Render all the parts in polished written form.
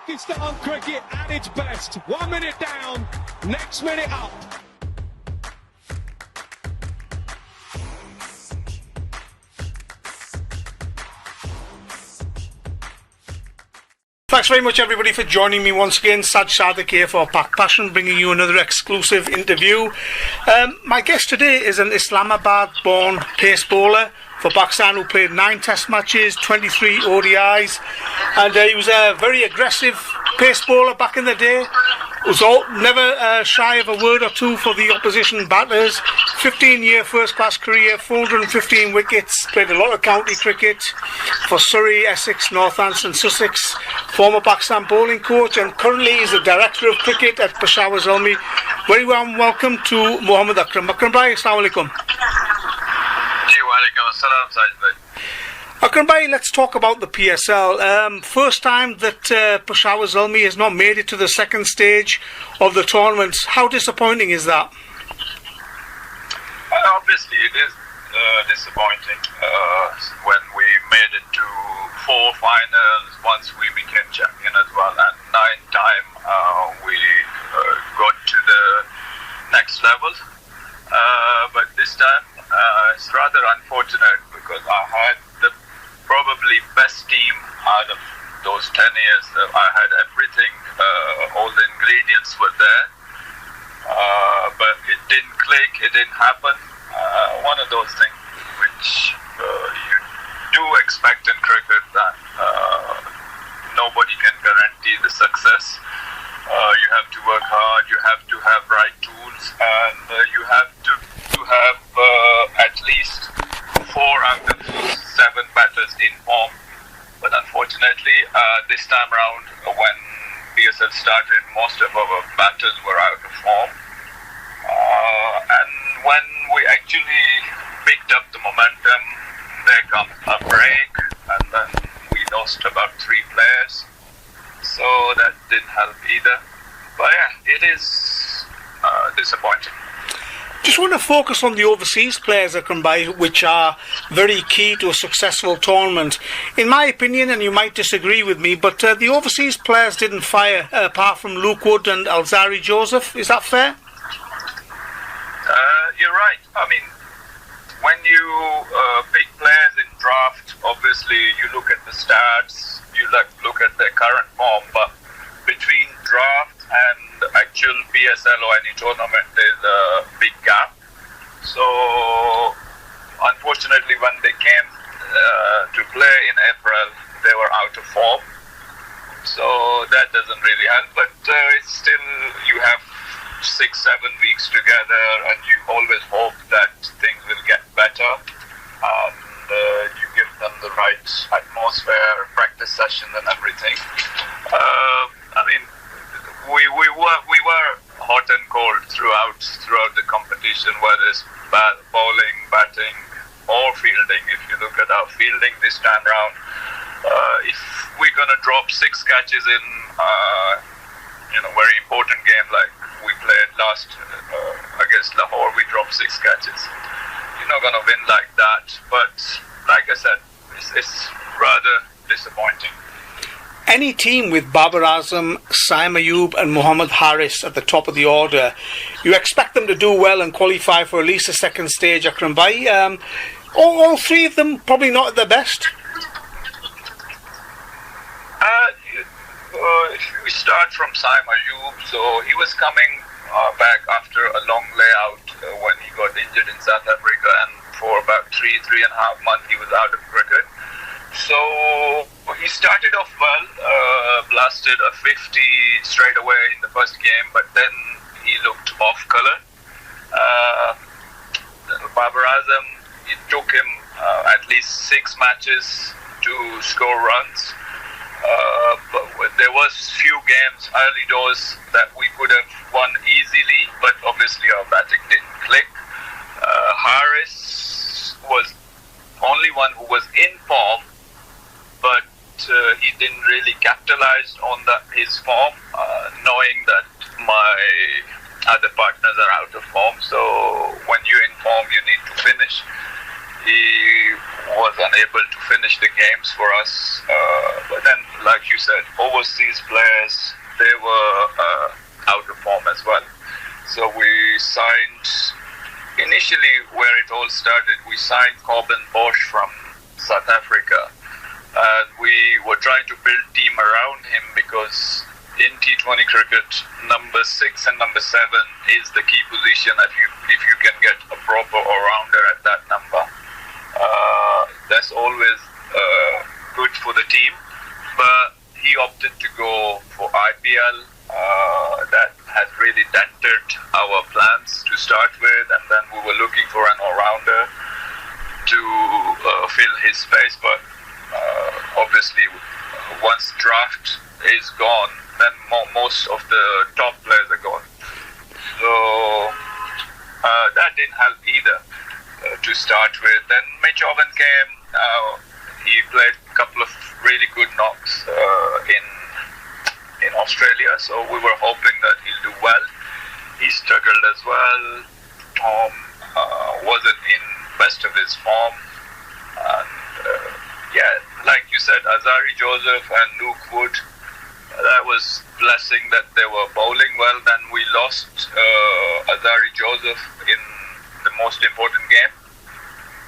Pakistan cricket at its best. 1 minute down, next minute up. Thanks very much everybody for joining me once again. Saj Sadek here for Pak Passion, bringing you another exclusive interview. My guest today is an Islamabad-born pace bowler for Pakistan who played 9 test matches, 23 ODIs, and he was a very aggressive pace bowler back in the day. Was never shy of a word or two for the opposition batters. 15-year first-class career, 415 wickets, played a lot of county cricket for Surrey, Essex, Northampton, Sussex. Former Pakistan bowling coach, and currently is the director of cricket at Peshawar Zalmi. Very warm welcome to Mohammad Akram. Akram bhai, assalamu alaikum. Akram bhai, let's talk about the PSL. First time that Peshawar Zalmi has not made it to the second stage of the tournament. How disappointing is that? Obviously, it is disappointing. When we made it to 4 finals, once we became champion as well, and 9th time we got to the next level. But this time it's rather unfortunate because I had the probably best team out of those 10 years. I had everything, all the ingredients were there, but it didn't click, it didn't happen. One of those things which you do expect in cricket, that nobody can guarantee the success. You have to work hard, you have to have right tools, and you have to have at least 4 out of 7 batters in form. But unfortunately, this time around, when PSL started, most of our batters were out of form. And when we actually picked up the momentum, there comes a break, and then we lost about 3 players. So that didn't help either. But yeah, it is disappointing. Just want to focus on the overseas players that come by, which are very key to a successful tournament. In my opinion, and you might disagree with me, but the overseas players didn't fire, apart from Luke Wood and Alzari Joseph. Is that fair? You're right. I mean, when you pick players in draft, obviously you look at the stats, you look at their current form, but between draft and actual PSL or any tournament, there's a big gap. So, unfortunately, when they came to play in April, they were out of form. So that doesn't really help, but it's still, you have 6-7 weeks together, and you always hope that things will get better, and you give them the right atmosphere, practice session and everything. I mean, we were hot and cold throughout the competition, whether it's bowling, batting or fielding. If you look at our fielding this time round, if we're going to drop 6 catches in very important game like we played last against Lahore, we dropped 6 catches. You're not going to win like that, but like I said, it's rather disappointing. Any team with Babar Azam, Saim, Ayub and Mohammad Haris at the top of the order, you expect them to do well and qualify for at least a second stage, Akram bhai. All 3 of them probably not at their best. We start from Saim Ayub. So he was coming back after a long layout when he got injured in South Africa, and for about 3.5 months he was out of cricket. So he started off well, blasted a 50 straight away in the first game, but then he looked off colour. Babar Azam, it took him at least 6 matches to score runs. But there was few games early doors that we could have won easily, but obviously our batting didn't click. Haris was only one who was in form, but he didn't really capitalize on his form, knowing that my other partners are out of form. So when you're in form, you need to finish. he was unable to finish the games for us. But then, like you said, overseas players, they were out of form as well. So we signed, initially where it all started, we signed Corbin Bosch from South Africa. And we were trying to build team around him because in T20 cricket, number 6 and number 7 is the key position. If you can get a proper all-rounder at that number, that's always good for the team. But he opted to go for IPL. That has really dented our plans to start with, and then we were looking for an all-rounder to fill his space. But obviously, once draft is gone, then most of the top players are gone. So that didn't help either to start with. Then Mitch Owen came. He played a couple of really good knocks in Australia, so we were hoping that he'll do well. He struggled as well. Tom wasn't in best of his form. And like you said, Azari Joseph and Luke Wood, that was blessing that they were bowling well. Then we lost Azari Joseph in the most important game.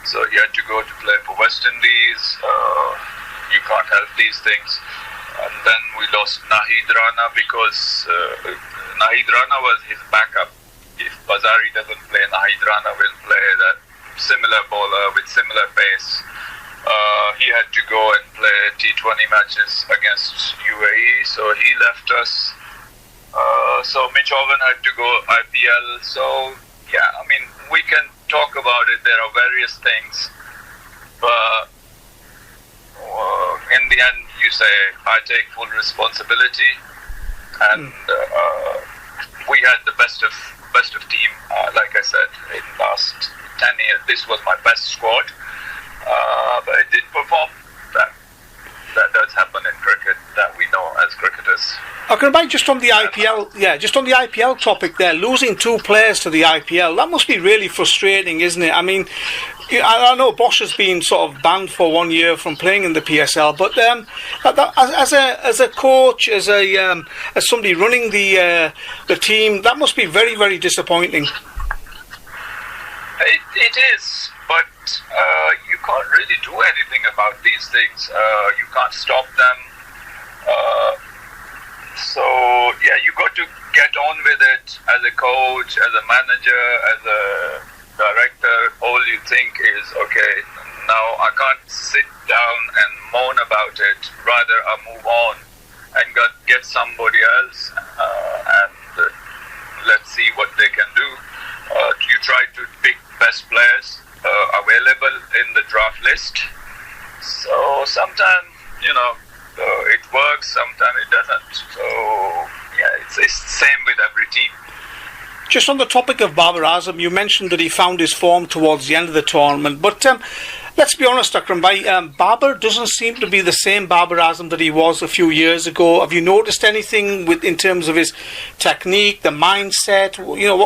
So he had to go to play for West Indies. You can't help these things. And then we lost Nahid Rana because Nahid Rana was his backup. If Azari doesn't play, Nahid Rana will play that similar bowler with similar pace. He had to go and play T20 matches against UAE, so he left us. So Mitch Owen had to go IPL. So yeah, I mean, we can talk about it. There are various things, but in the end, you say I take full responsibility, and we had the best of team. Like I said, in last 10 years, this was my best squad. But it didn't perform. That does happen in cricket, that we know as cricketers. Akram, just on the IPL topic there, losing 2 players to the IPL, that must be really frustrating, isn't it? I mean, I know Bosch has been sort of banned for 1 year from playing in the PSL, but as a coach, as somebody running the team, that must be very, very disappointing. It is, but you can't really do anything about these things. You can't stop them. So yeah, you got to get on with it as a coach, as a manager, as a director. All you think is, okay, now I can't sit down and moan about it. Rather, I move on and get somebody else, and let's see what they can do. You try to pick best players available in the draft list. So sometimes, it works, sometimes it doesn't. So yeah, it's the same with every team. Just on the topic of Babar Azam, you mentioned that he found his form towards the end of the tournament, but let's be honest, Akram bhai, Babar doesn't seem to be the same Babar Azam that he was a few years ago. Have you noticed anything in terms of his technique, the mindset?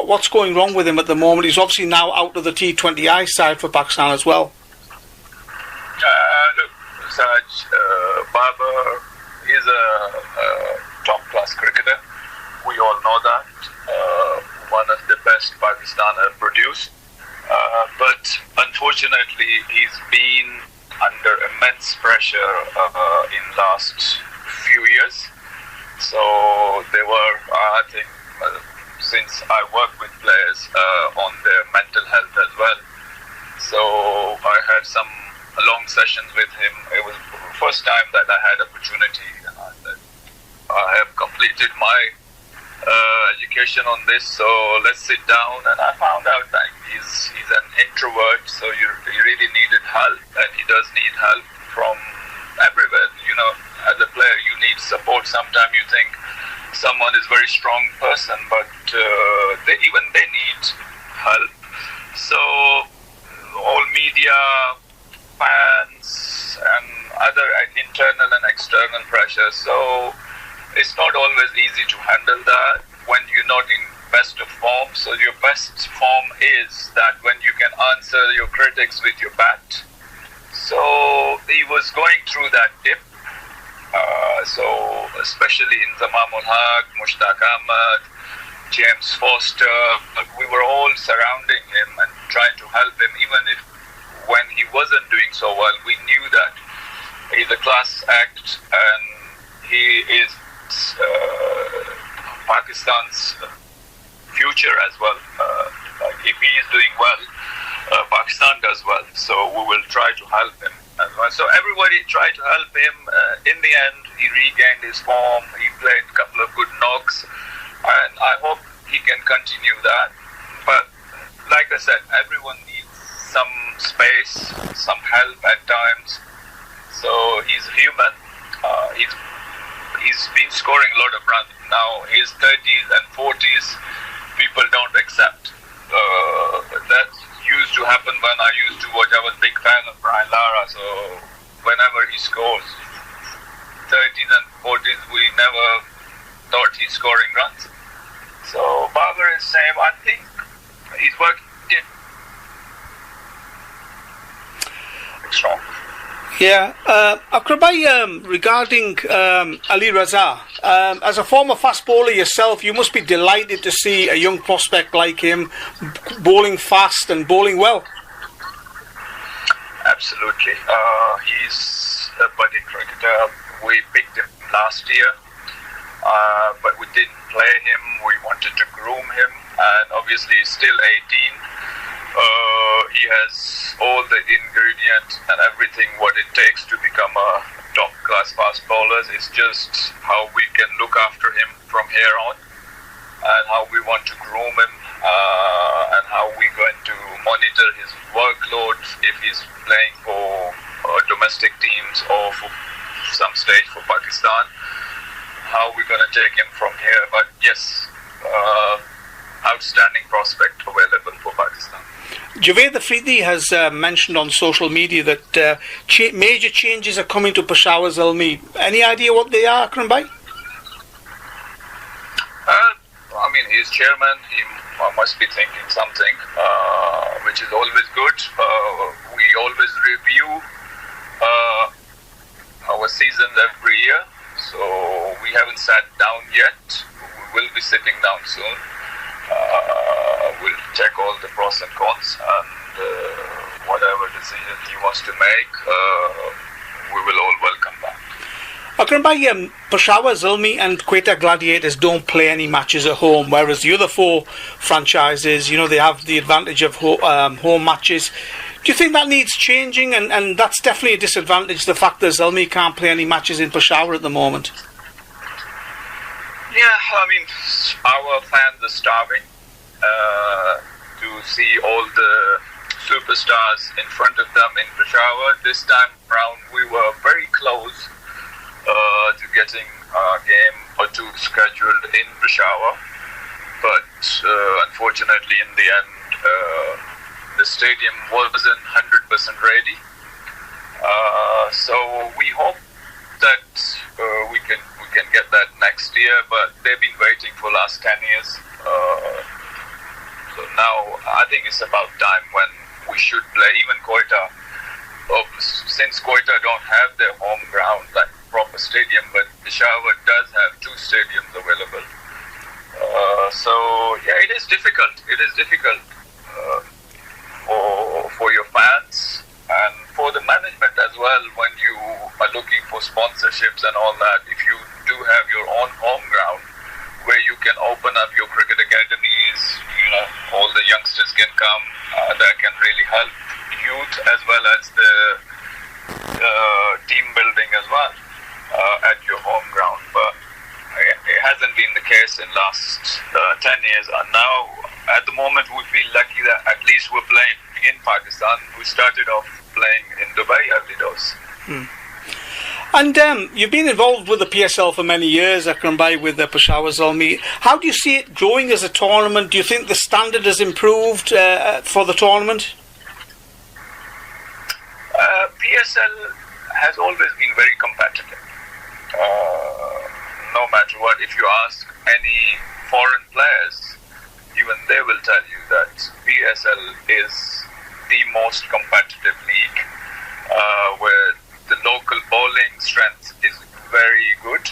What's going wrong with him at the moment? He's obviously now out of the T20I side for Pakistan as well. Look, Saj, Babar is a top-class cricketer. We all know that. One of the best Pakistan have produced. But unfortunately, he's been under immense pressure in last few years. So there were, I think, since I work with players on their mental health as well. So I had some long sessions with him. It was the first time that I had opportunity, and I said, I have completed my education on this, so let's sit down. And I found out that he's an introvert, so he really needed help, and he does need help from everywhere. As a player, you need support. Sometimes you think someone is a very strong person, but they need help. So all media, fans, and other internal and external pressure. So it's not always easy to handle that. when you're not in best of form. So your best form is that when you can answer your critics with your bat. So he was going through that dip. So especially in Zamamul Haq, Mushtaq Ahmad, James Foster, we were all surrounding him and trying to help him, even if when he wasn't doing so well, we knew that he's a class act and he is Pakistan's future as well. Like if he is doing well, Pakistan does well. So we will try to help him as well. So everybody tried to help him. In the end, he regained his form. He played a couple of good knocks, and I hope he can continue that. But like I said, everyone needs some space, some help at times. So he's human. He's been scoring a lot of runs. Now his 30s and 40s, people don't accept. That used to happen when I used to watch. I was a big fan of Brian Lara. So whenever he scores 30s and 40s, we never thought he's scoring runs. So Babar is same. I think he's working strong. Yeah, Akram, regarding Ali Raza, as a former fast bowler yourself, you must be delighted to see a young prospect like him bowling fast and bowling well. Absolutely. He's a budding cricketer. We picked him last year, but we didn't play him. We wanted to groom him, and obviously he's still 18. He has all the ingredients and everything what it takes to become a top class fast bowler. It's just how we can look after him from here on, and how we want to groom him, and how we're going to monitor his workload if he's playing for domestic teams or for some stage for Pakistan. How we're going to take him from here. But yes, outstanding prospect available for Pakistan. Javed Afridi has mentioned on social media that major changes are coming to Peshawar Zalmi. Any idea what they are, Akram Bhai? I mean, he's chairman. He must be thinking something, which is always good. We always review our seasons every year. So we haven't sat down yet. We will be sitting down soon. We'll check all the pros and cons, and whatever decision he wants to make, we will all welcome that. Akram Bhai, Peshawar Zalmi and Quetta Gladiators don't play any matches at home, whereas the other four franchises, they have the advantage of home matches. Do you think that needs changing? And that's definitely a disadvantage, the fact that Zalmi can't play any matches in Peshawar at the moment. Yeah, I mean, our fans are starving to see all the superstars in front of them in Peshawar. This time round, we were very close to getting a game or two scheduled in Peshawar, but unfortunately, in the end, the stadium wasn't 100% ready. So we hope that we can get that next year, but they've been waiting for last 10 years. So now I think it's about time when we should play. Even Quetta, since Quetta don't have their home ground, like proper stadium, but Peshawar does have two stadiums available. So yeah, it is difficult. It is difficult for your fans and for the management as well, when you are looking for sponsorships and all that. If you do have your own home ground where you can open up your cricket academies, all the youngsters can come, that can really help youth as well as the team building as well at your home ground. But it hasn't been the case in last 10 years, and now at the moment we feel lucky that at least we're playing in Pakistan. We started off playing in Dubai early days. And you've been involved with the PSL for many years, Akram Bhai, with the Peshawar Zalmi. How do you see it growing as a tournament? Do you think the standard has improved for the tournament? PSL has always been very competitive. no matter what, if you ask any foreign players, even they will tell you that PSL is the most competitive league, where the local bowling strength is very good.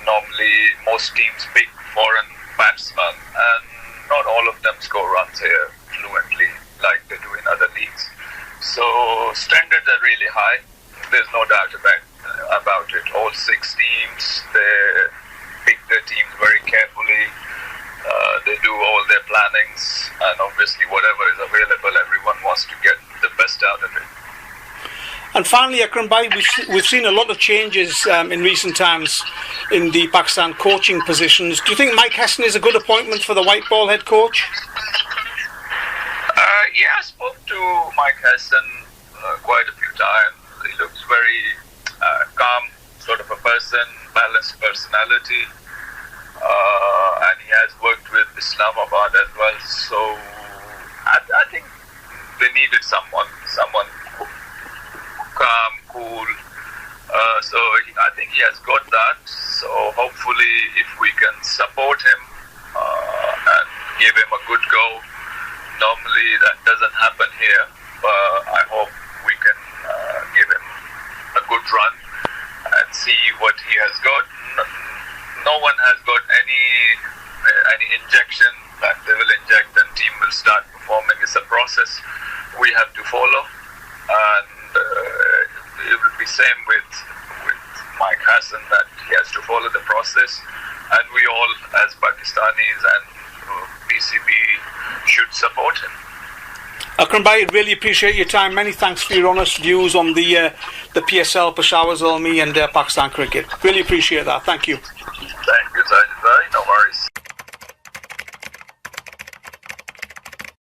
Normally, most teams pick foreign batsmen, and not all of them score runs here fluently like they do in other leagues. So standards are really high. There's no doubt about it. All 6 teams, they pick their teams very carefully. They do all their plannings, and obviously whatever is available, everyone wants to get the best out of it. And finally, Akram Bhai, we've seen a lot of changes in recent times in the Pakistan coaching positions. Do you think Mike Hesson is a good appointment for the white ball head coach? Yeah, I spoke to Mike Hesson quite a few times. He looks very calm, sort of a person, balanced personality, and he has worked with Islamabad as well. So I think they needed someone calm, cool. So I think he has got that. So hopefully, if we can support him and give him a good go. Normally that doesn't happen here, but I hope we can give him a good run and see what he has got. No one has got any injection that they will inject and team will start performing. It's a process we have to follow, and it will be same with Mike Hesson, that he has to follow the process, and we all as Pakistanis and PCB should support him. Akram Bhai, really appreciate your time. Many thanks for your honest views on the PSL, Peshawar Zalmi and Pakistan cricket. Really appreciate that. Thank you. Thank you, Sajid Bhai. No worries.